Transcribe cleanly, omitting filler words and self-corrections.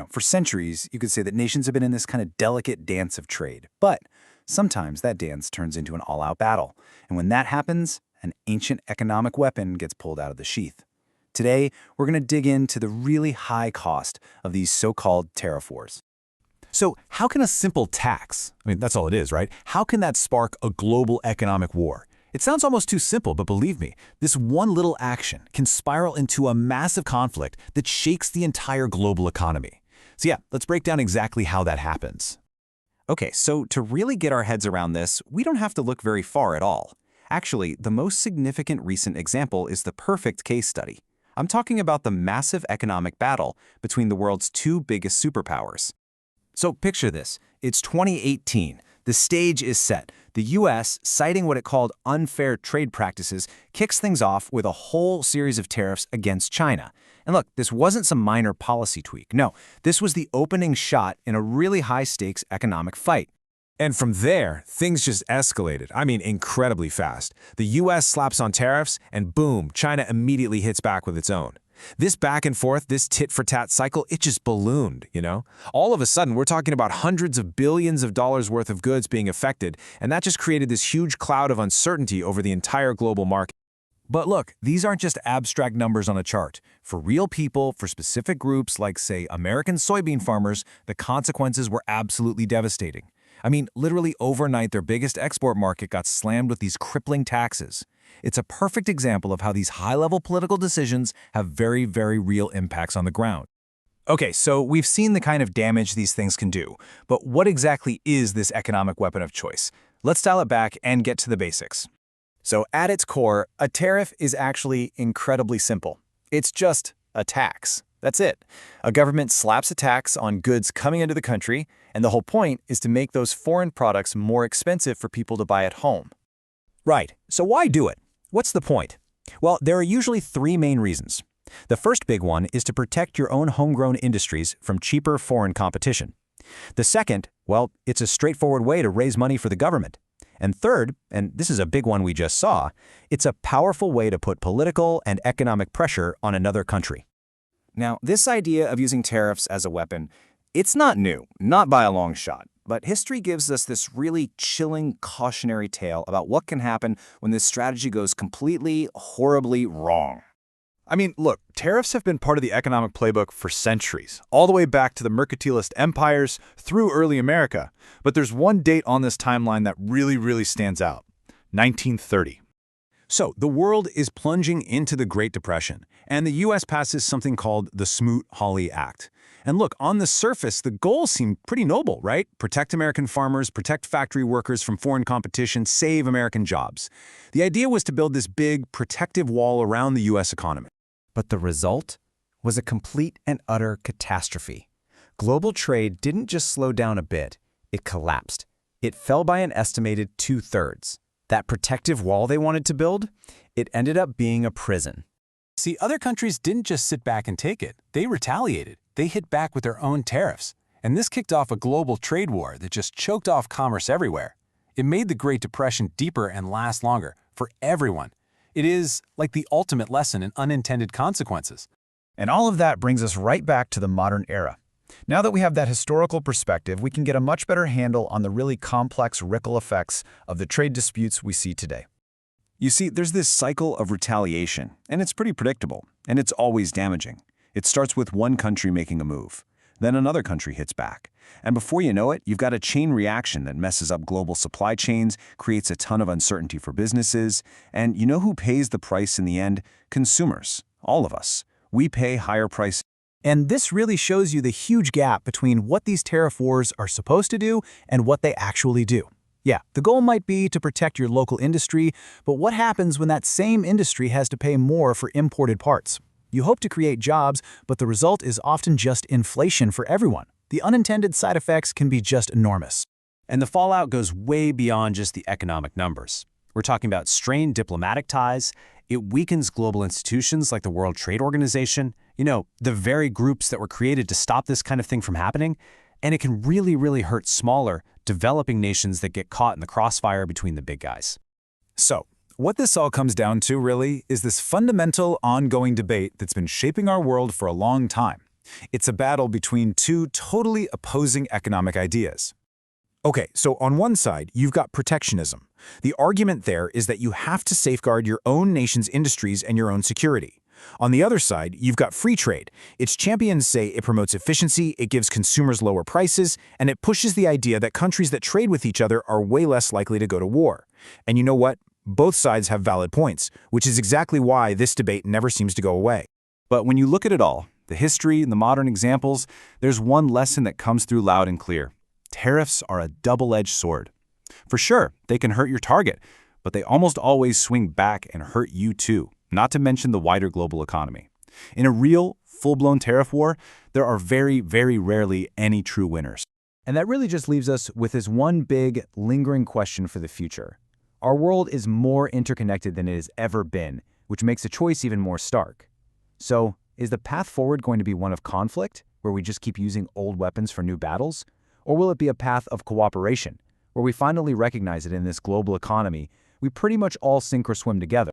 For centuries, you could say that nations have been in this kind of delicate dance of trade. But sometimes that dance turns into an all-out battle. And when that happens, an ancient economic weapon gets pulled out of the sheath. Today, we're going to dig into the really high cost of these so-called tariff wars. So how can a simple tax, that's all it is, right? How can that spark a global economic war? It sounds almost too simple, but believe me, this one little action can spiral into a massive conflict that shakes the entire global economy. So yeah, let's break down exactly how that happens. Okay, so to really get our heads around this, we don't have to look very far at all. Actually, the most significant recent example is the perfect case study. I'm talking about the massive economic battle between the world's two biggest superpowers. So picture this. It's 2018. The stage is set. The U.S., citing what it called unfair trade practices, kicks things off with a whole series of tariffs against China. And look, this wasn't some minor policy tweak. No, this was the opening shot in a really high-stakes economic fight. And from there, things just escalated. Incredibly fast. The U.S. slaps on tariffs, and boom, China immediately hits back with its own. This back and forth, this tit-for-tat cycle, it just ballooned, All of a sudden, we're talking about hundreds of billions of dollars worth of goods being affected, and that just created this huge cloud of uncertainty over the entire global market. But look, these aren't just abstract numbers on a chart. For real people, for specific groups like, say, American soybean farmers, the consequences were absolutely devastating. Literally overnight, their biggest export market got slammed with these crippling taxes. It's a perfect example of how these high-level political decisions have very, very real impacts on the ground. Okay, so we've seen the kind of damage these things can do, but what exactly is this economic weapon of choice? Let's dial it back and get to the basics. So at its core, a tariff is actually incredibly simple. It's just a tax. That's it. A government slaps a tax on goods coming into the country, and the whole point is to make those foreign products more expensive for people to buy at home. Right. So why do it? What's the point? Well, there are usually three main reasons. The first big one is to protect your own homegrown industries from cheaper foreign competition. The second, well, it's a straightforward way to raise money for the government. And third, and this is a big one we just saw, it's a powerful way to put political and economic pressure on another country. Now, this idea of using tariffs as a weapon, it's not new, not by a long shot. But history gives us this really chilling, cautionary tale about what can happen when this strategy goes completely, horribly wrong. Look, tariffs have been part of the economic playbook for centuries, all the way back to the mercantilist empires through early America. But there's one date on this timeline that really stands out: 1930. So the world is plunging into the Great Depression, and the U.S. passes something called the Smoot-Hawley Act. And look, on the surface, the goals seem pretty noble, right? Protect American farmers, protect factory workers from foreign competition, save American jobs. The idea was to build this big, protective wall around the U.S. economy. But the result was a complete and utter catastrophe. Global trade didn't just slow down a bit, it collapsed. It fell by an estimated 2/3. That protective wall they wanted to build, it ended up being a prison. See, other countries didn't just sit back and take it. They retaliated. They hit back with their own tariffs. And this kicked off a global trade war that just choked off commerce everywhere. It made the Great Depression deeper and last longer for everyone. It is like the ultimate lesson in unintended consequences. And all of that brings us right back to the modern era. Now that we have that historical perspective, we can get a much better handle on the really complex ripple effects of the trade disputes we see today. You see, there's this cycle of retaliation, and it's pretty predictable, and it's always damaging. It starts with one country making a move. Then another country hits back. And before you know it, you've got a chain reaction that messes up global supply chains, creates a ton of uncertainty for businesses, and you know who pays the price in the end? Consumers. All of us. We pay higher prices. And this really shows you the huge gap between what these tariff wars are supposed to do and what they actually do. Yeah, the goal might be to protect your local industry, but what happens when that same industry has to pay more for imported parts? You hope to create jobs, but the result is often just inflation for everyone. The unintended side effects can be just enormous. And the fallout goes way beyond just the economic numbers. We're talking about strained diplomatic ties. It weakens global institutions like the World Trade Organization, the very groups that were created to stop this kind of thing from happening. And it can really hurt smaller, developing nations that get caught in the crossfire between the big guys. So, what this all comes down to, really, is this fundamental, ongoing debate that's been shaping our world for a long time. It's a battle between two totally opposing economic ideas. Okay, so on one side, you've got protectionism. The argument there is that you have to safeguard your own nation's industries and your own security. On the other side, you've got free trade. Its champions say it promotes efficiency, it gives consumers lower prices, and it pushes the idea that countries that trade with each other are way less likely to go to war. And you know what? Both sides have valid points, which is exactly why this debate never seems to go away. But when you look at it all, the history and the modern examples, there's one lesson that comes through loud and clear. Tariffs are a double-edged sword. For sure, they can hurt your target, but they almost always swing back and hurt you too, not to mention the wider global economy. In a real, full-blown tariff war, there are very, very rarely any true winners. And that really just leaves us with this one big, lingering question for the future. Our world is more interconnected than it has ever been, which makes a choice even more stark. So, is the path forward going to be one of conflict, where we just keep using old weapons for new battles? Or will it be a path of cooperation, where we finally recognize that in this global economy, we pretty much all sink or swim together?